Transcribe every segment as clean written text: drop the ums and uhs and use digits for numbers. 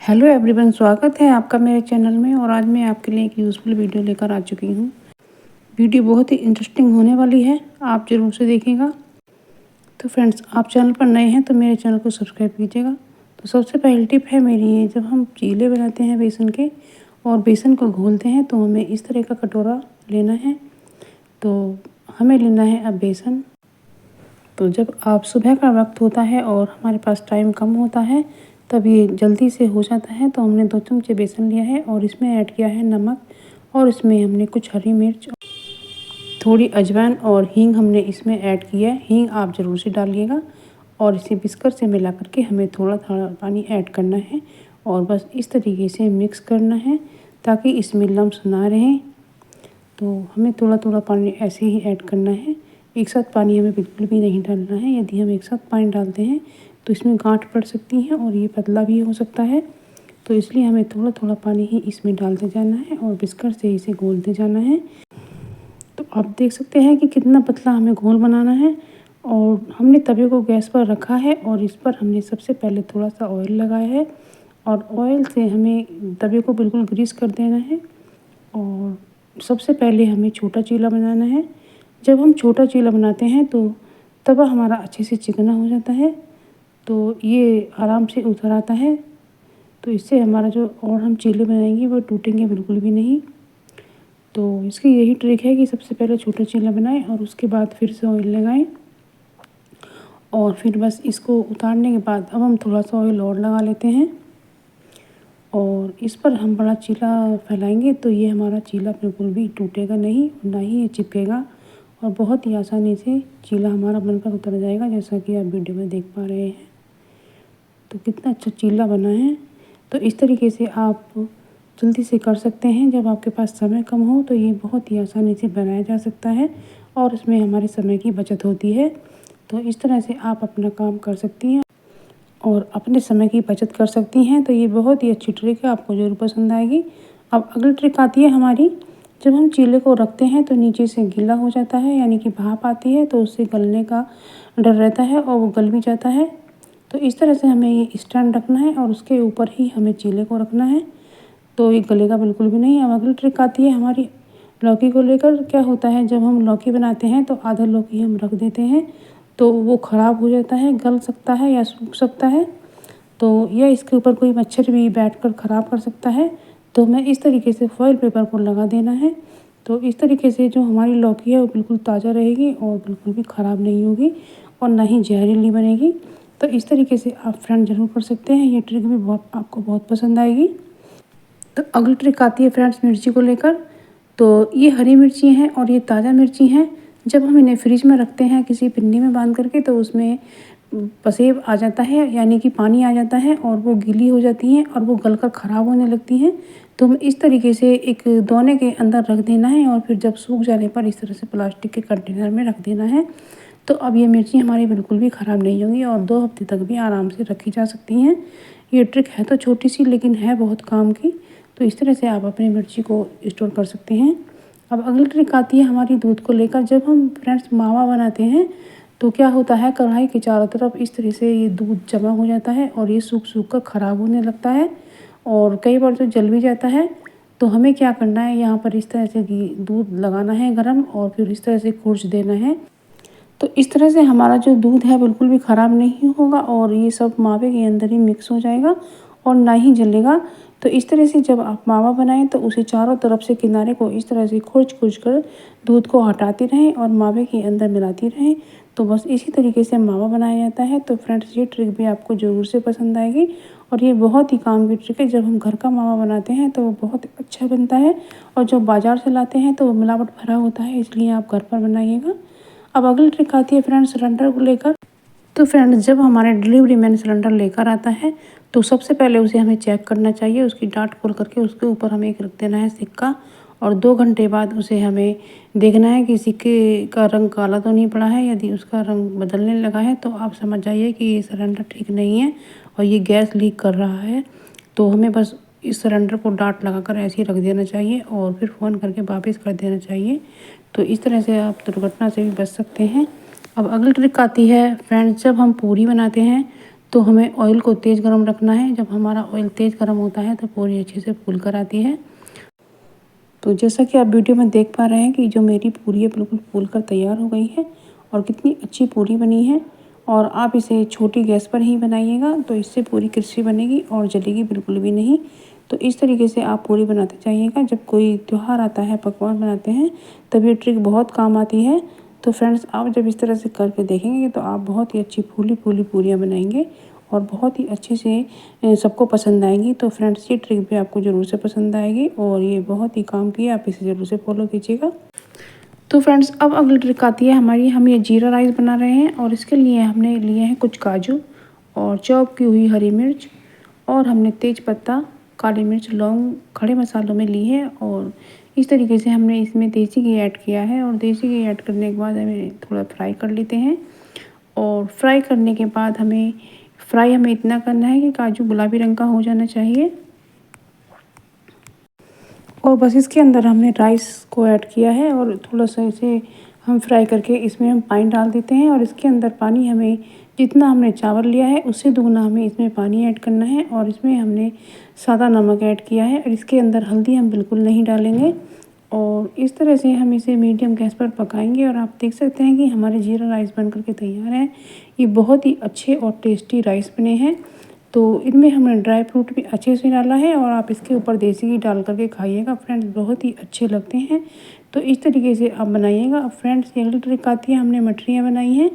Hello everyone, स्वागत है आपका मेरे चैनल में। और आज मैं आपके लिए एक यूज़फुल वीडियो लेकर आ चुकी हूँ। वीडियो बहुत ही इंटरेस्टिंग होने वाली है, आप ज़रूर से देखिएगा। तो फ्रेंड्स, आप चैनल पर नए हैं तो मेरे चैनल को सब्सक्राइब कीजिएगा। तो सबसे पहली टिप है मेरी ये, जब हम चीले बनाते हैं बेसन के और बेसन को घोलते हैं तो हमें इस तरह का कटोरा लेना है। तो हमें लेना है अब बेसन। तो जब आप सुबह का वक्त होता है और हमारे पास टाइम कम होता है तब ये जल्दी से हो जाता है। तो हमने 2 चमचे बेसन लिया है और इसमें ऐड किया है नमक, और इसमें हमने कुछ हरी मिर्च, थोड़ी अजवाइन और हींग हमने इसमें ऐड किया है। हींग आप ज़रूर से डालिएगा और इसे बिस्कर से मिला करके हमें थोड़ा थोड़ा पानी ऐड करना है और बस इस तरीके से मिक्स करना है ताकि इसमें लम्स ना रहें। तो हमें थोड़ा थोड़ा पानी ऐसे ही ऐड करना है, एक साथ पानी हमें बिल्कुल भी नहीं डालना है। यदि हम एक साथ पानी डालते हैं तो इसमें गांठ पड़ सकती हैं और ये पतला भी हो सकता है। तो इसलिए हमें थोड़ा थोड़ा पानी ही इसमें डालते जाना है और बिस्कर से इसे घोलते जाना है। तो आप देख सकते हैं कि कितना पतला हमें घोल बनाना है। और हमने तवे को गैस पर रखा है और इस पर हमने सबसे पहले थोड़ा सा ऑयल लगाया है और ऑयल से हमें तवे को बिल्कुल ग्रीस कर देना है। और सबसे पहले हमें छोटा चीला बनाना है। जब हम छोटा चीला बनाते हैं तो तवा हमारा अच्छे से चिकना हो जाता है, तो ये आराम से उतर आता है। तो इससे हमारा जो और हम चीले बनाएंगे वो टूटेंगे बिल्कुल भी नहीं। तो इसकी यही ट्रिक है कि सबसे पहले छोटा चीला बनाएं और उसके बाद फिर से ऑयल लगाएं। और फिर बस इसको उतारने के बाद अब हम थोड़ा सा ऑयल और लगा लेते हैं और इस पर हम बड़ा चीला फैलाएंगे। तो ये हमारा चीला बिल्कुल भी टूटेगा नहीं, ना ही ये चिपकेगा और बहुत ही आसानी से चीला हमारा बनकर उतर जाएगा, जैसा कि आप वीडियो में देख पा रहे हैं। तो कितना अच्छा चीला बना है। तो इस तरीके से आप जल्दी से कर सकते हैं। जब आपके पास समय कम हो तो ये बहुत ही आसानी से बनाया जा सकता है और इसमें हमारे समय की बचत होती है। तो इस तरह से आप अपना काम कर सकती हैं और अपने समय की बचत कर सकती हैं। तो ये बहुत ही अच्छी ट्रिक है, आपको ज़रूर पसंद आएगी। अब अगली ट्रिक आती है हमारी, जब हम चीले को रखते हैं तो नीचे से गीला हो जाता है, यानी कि भाप आती है तो उससे गलने का डर रहता है और वो गल भी जाता है। तो इस तरह से हमें ये स्टैंड रखना है और उसके ऊपर ही हमें चीले को रखना है, तो ये गलेगा बिल्कुल भी नहीं। अब अगली ट्रिक आती है हमारी लौकी को लेकर। क्या होता है, जब हम लौकी बनाते हैं तो आधा लौकी हम रख देते हैं तो वो ख़राब हो जाता है, गल सकता है या सूख सकता है, तो या इसके ऊपर कोई मच्छर भी बैठकर ख़राब कर सकता है। तो हमें इस तरीके से फॉइल पेपर को लगा देना है। तो इस तरीके से जो हमारी लौकी है वो बिल्कुल ताज़ा रहेगी और बिल्कुल भी ख़राब नहीं होगी और ना ही जहरीली बनेगी। तो इस तरीके से आप फ्रेंड ज़रूर कर सकते हैं, ये ट्रिक भी आपको बहुत पसंद आएगी। तो अगली ट्रिक आती है फ्रेंड्स मिर्ची को लेकर। तो ये हरी मिर्ची हैं और ये ताज़ा मिर्ची हैं। जब हम इन्हें फ्रिज में रखते हैं किसी पिन्नी में बांध करके तो उसमें पसेब आ जाता है, यानी कि पानी आ जाता है और वो गीली हो जाती हैं और वो गलकर ख़राब होने लगती हैं। तो हमें इस तरीके से एक दोने के अंदर रख देना है और फिर जब सूख जाने पर इस तरह से प्लास्टिक के कंटेनर में रख देना है। तो अब ये मिर्ची हमारी बिल्कुल भी ख़राब नहीं होंगी और 2 हफ्ते तक भी आराम से रखी जा सकती हैं। ये ट्रिक है तो छोटी सी लेकिन है बहुत काम की। तो इस तरह से आप अपनी मिर्ची को स्टोर कर सकते हैं। अब अगली ट्रिक आती है हमारी दूध को लेकर। जब हम फ्रेंड्स मावा बनाते हैं तो क्या होता है, कढ़ाई के चारों तरफ इस तरह से ये दूध जमा हो जाता है और ये सूख सूख कर ख़राब होने लगता है और कई बार तो जल भी जाता है। तो हमें क्या करना है, यहाँ पर इस तरह से दूध लगाना है गरम और फिर इस तरह से खुर्च देना है। तो इस तरह से हमारा जो दूध है बिल्कुल भी ख़राब नहीं होगा और ये सब मावे के अंदर ही मिक्स हो जाएगा और ना ही जलेगा। तो इस तरह से जब आप मावा बनाएं तो उसे चारों तरफ से किनारे को इस तरह से खुर्च खुर्च कर दूध को हटाते रहें और मावे के अंदर मिलाती रहें। तो बस इसी तरीके से मावा बनाया जाता है। तो फ्रेंड्स, ये ट्रिक भी आपको ज़रूर से पसंद आएगी और ये बहुत ही काम की ट्रिक है। जब हम घर का मावा बनाते हैं तो वो बहुत अच्छा बनता है और जो बाज़ार से लाते हैं तो वो मिलावट भरा होता है, इसलिए आप घर पर बनाइएगा। अब अगली ट्रिक आती है फ्रेंड्स सिलेंडर को लेकर। तो फ्रेंड्स, जब हमारे डिलीवरी मैन सिलेंडर लेकर आता है तो सबसे पहले उसे हमें चेक करना चाहिए। उसकी डाट खोल करके उसके ऊपर हमें एक रख देना है सिक्का और 2 घंटे बाद उसे हमें देखना है कि सिक्के का रंग काला तो नहीं पड़ा है। यदि उसका रंग बदलने लगा है तो आप समझ जाइए कि ये सिलेंडर ठीक नहीं है और ये गैस लीक कर रहा है। तो हमें बस इस सिलेंडर को डाट लगा कर ऐसे ही रख देना चाहिए और फिर फ़ोन करके वापस कर देना चाहिए। तो इस तरह से आप दुर्घटना से भी बच सकते हैं। अब अगली ट्रिक आती है फ्रेंड्स, जब हम पूरी बनाते हैं तो हमें ऑयल को तेज़ गरम रखना है। जब हमारा ऑयल तेज़ गरम होता है तो पूरी अच्छे से फूल कर आती है। तो जैसा कि आप वीडियो में देख पा रहे हैं कि जो मेरी पूरी है बिल्कुल फूल कर तैयार हो गई है और कितनी अच्छी पूरी बनी है। और आप इसे छोटी गैस पर ही बनाइएगा तो इससे पूरी क्रिस्पी बनेगी और जलेगी बिल्कुल भी नहीं। तो इस तरीके से आप पूरी बनाते जाइएगा। जब कोई त्यौहार आता है, पकवान बनाते हैं, तब ये ट्रिक बहुत काम आती है। तो फ्रेंड्स, आप जब इस तरह से करके देखेंगे तो आप बहुत ही अच्छी फूली फूली पूरियाँ बनाएंगे और बहुत ही अच्छे से सबको पसंद आएंगी। तो फ्रेंड्स, ये ट्रिक भी आपको ज़रूर से पसंद आएगी और ये बहुत ही काम की है, आप इसे ज़रूर से फॉलो कीजिएगा। तो फ्रेंड्स, अब अगली ट्रिक आती है हमारी। हम ये जीरा राइस बना रहे हैं और इसके लिए हमने लिए हैं कुछ काजू और चॉप की हुई हरी मिर्च और हमने तेज पत्ता, काली मिर्च, लौंग खड़े मसालों में ली है। और इस तरीके से हमने इसमें देसी घी ऐड किया है और देसी घी ऐड करने के बाद हमें थोड़ा फ्राई कर लेते हैं। और फ्राई करने के बाद हमें इतना करना है कि काजू गुलाबी रंग का हो जाना चाहिए। और बस इसके अंदर हमने राइस को ऐड किया है और थोड़ा सा इसे हम फ्राई करके इसमें हम पानी डाल देते हैं। और इसके अंदर पानी हमें जितना हमने चावल लिया है उससे दुगना हमें इसमें पानी ऐड करना है। और इसमें हमने सादा नमक ऐड किया है और इसके अंदर हल्दी हम बिल्कुल नहीं डालेंगे। और इस तरह से हम इसे मीडियम गैस पर पकाएंगे। और आप देख सकते हैं कि हमारे जीरा राइस बनकर के तैयार है। ये बहुत ही अच्छे और टेस्टी राइस बने हैं। तो इनमें हमने ड्राई फ्रूट भी अच्छे से डाला है और आप इसके ऊपर देसी घी डाल करके खाइएगा फ्रेंड्स, बहुत ही अच्छे लगते हैं। तो इस तरीके से आप बनाइएगा। अब फ्रेंड्स, ये अगली ट्रिक आती है, हमने मठरियाँ बनाई हैं।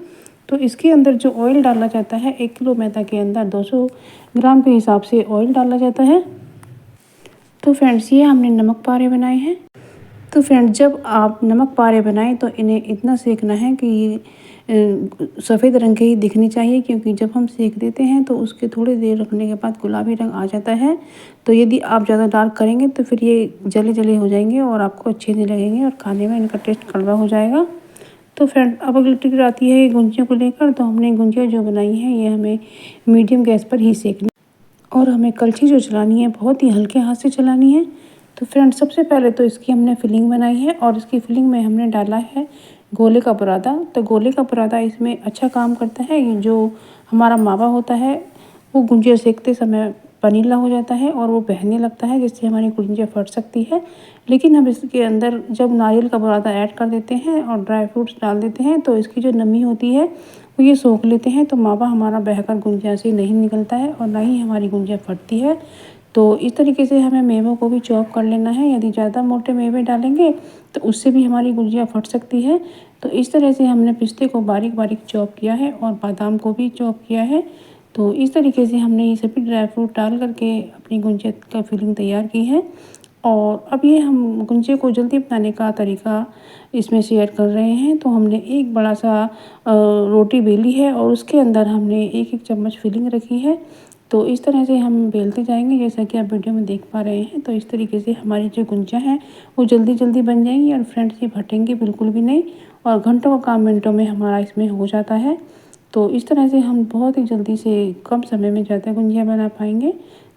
तो इसके अंदर जो ऑयल डाला जाता है, 1 किलो मैदा के अंदर 200 ग्राम के हिसाब से ऑयल डाला जाता है। तो फ्रेंड्स, ये हमने नमक पारे बनाए हैं। तो फ्रेंड्स, जब आप नमक पारे बनाएं तो इन्हें इतना सेकना है कि ये सफ़ेद रंग के ही दिखनी चाहिए, क्योंकि जब हम सेक देते हैं तो उसके थोड़ी देर रखने के बाद गुलाबी रंग आ जाता है। तो यदि आप ज़्यादा डार्क करेंगे तो फिर ये जले जले हो जाएंगे और आपको अच्छे नहीं लगेंगे और खाने में इनका टेस्ट कड़वा हो जाएगा। तो फ्रेंड, अब अगली ट्रिक आती है गुंजियों को लेकर। तो हमने गुंजियाँ जो बनाई हैं ये हमें मीडियम गैस पर ही सेकनी और हमें कलछी जो चलानी है बहुत ही हल्के हाथ से चलानी है। तो फ्रेंड्स, सबसे पहले तो इसकी हमने फिलिंग बनाई है और इसकी फिलिंग में हमने डाला है गोले का पराठा। तो गोले का पराठा इसमें अच्छा काम करता है। ये जो हमारा मावा होता है वो गुंजिया सेकते समय पनीला हो जाता है और वो बहने लगता है, जिससे हमारी गुंजिया फट सकती है। लेकिन हम इसके अंदर जब नारियल का पराठा ऐड कर देते हैं और ड्राई फ्रूट्स डाल देते हैं तो इसकी जो नमी होती है वो ये सोख लेते हैं। तो मावा हमारा बहकर गुंजिया से नहीं निकलता है और ना ही हमारी गुंजिया फटती है। तो इस तरीके से हमें मेवों को भी चॉप कर लेना है। यदि ज़्यादा मोटे मेवे डालेंगे तो उससे भी हमारी गुंजिया फट सकती है। तो इस तरह से हमने पिस्ते को बारीक बारीक चॉप किया है और बादाम को भी चॉप किया है। तो इस तरीके से हमने ये सभी ड्राई फ्रूट डाल करके अपनी गुंजिया का फिलिंग तैयार की है। और अब ये हम गुंजिया को जल्दी बनाने का तरीका इसमें शेयर कर रहे हैं। तो हमने एक बड़ा सा रोटी बेली है और उसके अंदर हमने 1-1 चम्मच फिलिंग रखी है। तो इस तरह से हम बेलते जाएंगे, जैसा कि आप वीडियो में देख पा रहे हैं। तो इस तरीके से हमारी जो गुंजिया हैं वो जल्दी जल्दी बन जाएंगी और फ्रेंड्स, ये फटेंगी बिल्कुल भी नहीं और घंटों का काम मिनटों में हमारा इसमें हो जाता है। तो इस तरह से हम बहुत ही जल्दी से कम समय में ज़्यादा गुंजिया बना पाएंगे।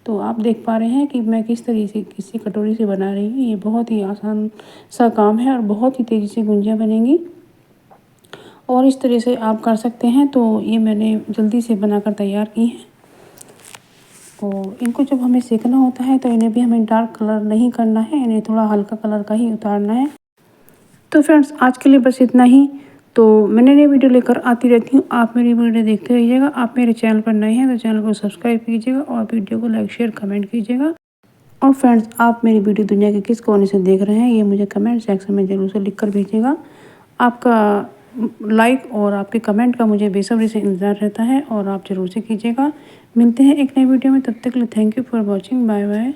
तो आप देख पा रहे हैं कि मैं किस तरीके से किसी कटोरी से बना रही हूँ। ये बहुत ही आसान सा काम है और बहुत ही तेज़ी से गुंजिया बनेंगी और इस तरह से आप कर सकते हैं। तो ये मैंने जल्दी से बनाकर तैयार की हैं और इनको जब हमें सेकना होता है तो इन्हें भी हमें डार्क कलर नहीं करना है, इन्हें थोड़ा हल्का कलर का ही उतारना है। तो फ्रेंड्स, आज के लिए बस इतना ही। तो मैंने नई वीडियो लेकर आती रहती हूँ, आप मेरी वीडियो देखते रहिएगा। आप मेरे चैनल पर नए हैं तो चैनल को सब्सक्राइब कीजिएगा और वीडियो को लाइक शेयर कमेंट कीजिएगा। और फ्रेंड्स, आप मेरी वीडियो दुनिया के किस कोने से देख रहे हैं ये मुझे कमेंट सेक्शन में ज़रूर से लिख कर भेजिएगा। आपका लाइक और आपके कमेंट का मुझे बेसब्री से इंतज़ार रहता है और आप ज़रूर से कीजिएगा। मिलते हैं एक नई वीडियो में, तब तक के लिए thank you for watching. Bye bye.